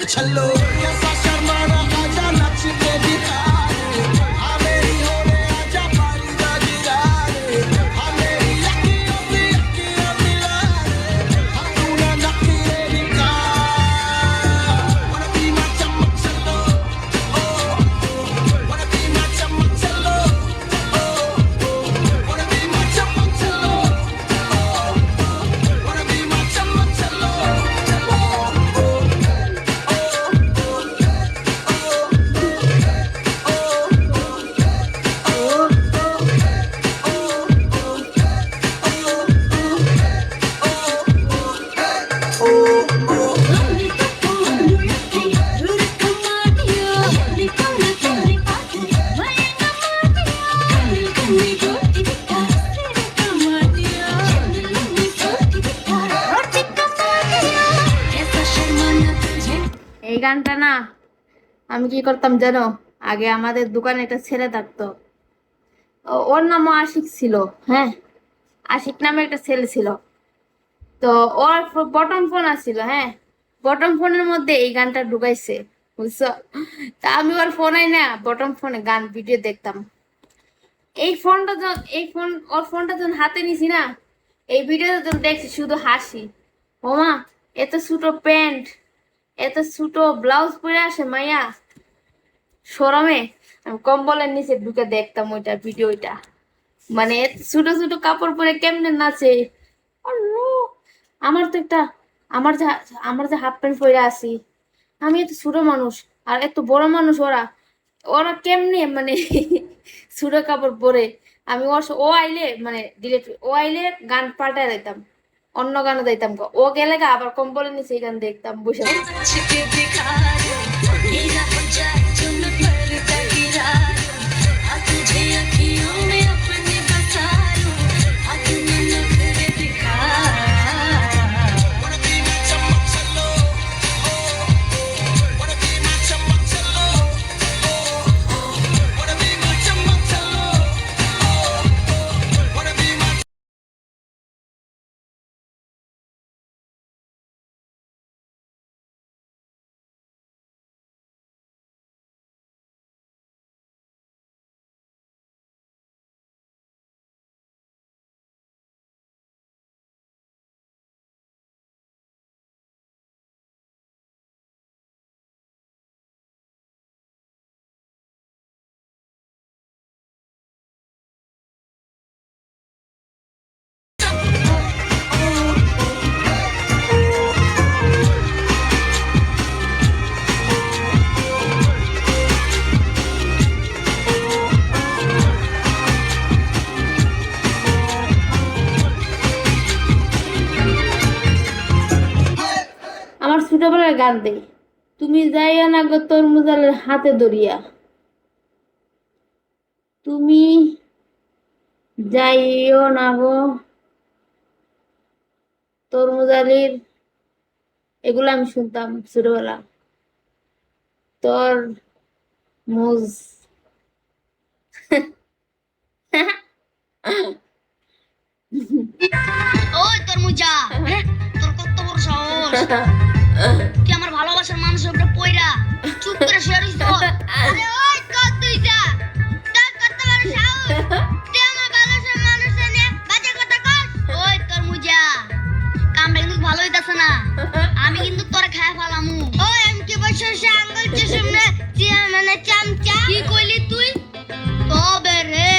छल्लो कैसा शर्माना आजा नच के दिखा रे हाँ मेरी होने आजा पारी दादी रे हाँ मेरी अक्कियों मिला रे हाँ तूने नखरे दिखा wanna be my चमक चलो wanna be my चमक चलो wanna be my चमक चलो wanna be my चमक चलो এই গানটা না আমি কি করতাম জানো? আগে আমাদের দোকানে একটা ছেলে থাকতো, ওর নামও আশিক ছিল। হ্যাঁ, আশিক নামে একটা ছেলে ছিল। তো ওর বটম ফোন আছিল। হ্যাঁ, বটম ফোনের মধ্যে এই গানটা ঢুকাইছে, বুঝছো? তা আমি ওর ফোনে না বটম ফোনে গান ভিডিও দেখতাম। ওর ফোনটা যখন হাতে নিছি না, এই ভিডিওটা যখন দেখছি শুধু হাসি। ওমা, এত ছোট প্যান্ট, এত ছোট ব্লাউজ পরে আসে মাইয়া, শরমে আমি কম্বলের নিচে ঢুকে দেখতাম ওইটা ভিডিওটা। মানে এত ছোট ছোট কাপড় পরে কেমনে নাচে। আল্লাহ! আমার তো একটা আমার যে হাফ প্যান্ট পরে আছি, আমি এত ছোট মানুষ আর এত বড় মানুষ, ওরা ওরা কেমনে মানে ছোট কাপড় পরে। আমি ও আইলে মানে ডিলেট, ও আইলে গান পাল্টায় দিতাম, অন্য গানও দিতাম। ও গেলে আবার কম্বলের নিচে এই গান দেখতাম বসে। আমার ছোটবেলার গান দেই, তুমি যাইয়া না গো তরমুজালের হাতে ধরিয়া, তুমি যাইও না গো তরমুজালির, এগুলো আমি শুনতাম ছোটবেলা। তোর মুজ ওই তরমুজা, তোর কত বড় সাহস! তুই আমার ভালোবাসার মানুষের উপরে পয়রা চুপ করে শুয়ে রইছ। আরে ওই কত তুইজা, তোর কত বড় সাহস! তুই আমার ভালোবাসার মানুষের নিয়ে বাজে কথা কস। ওই তরমুজা, কামটা কিন্তু ভালো হইতাছে না। আমি কিন্তু তোরে খায়া ফেলামু। ওই আমি কি বছর আঙ্গুল চুষুমনে মানে চামচা কি কইলি তুই? তবে রে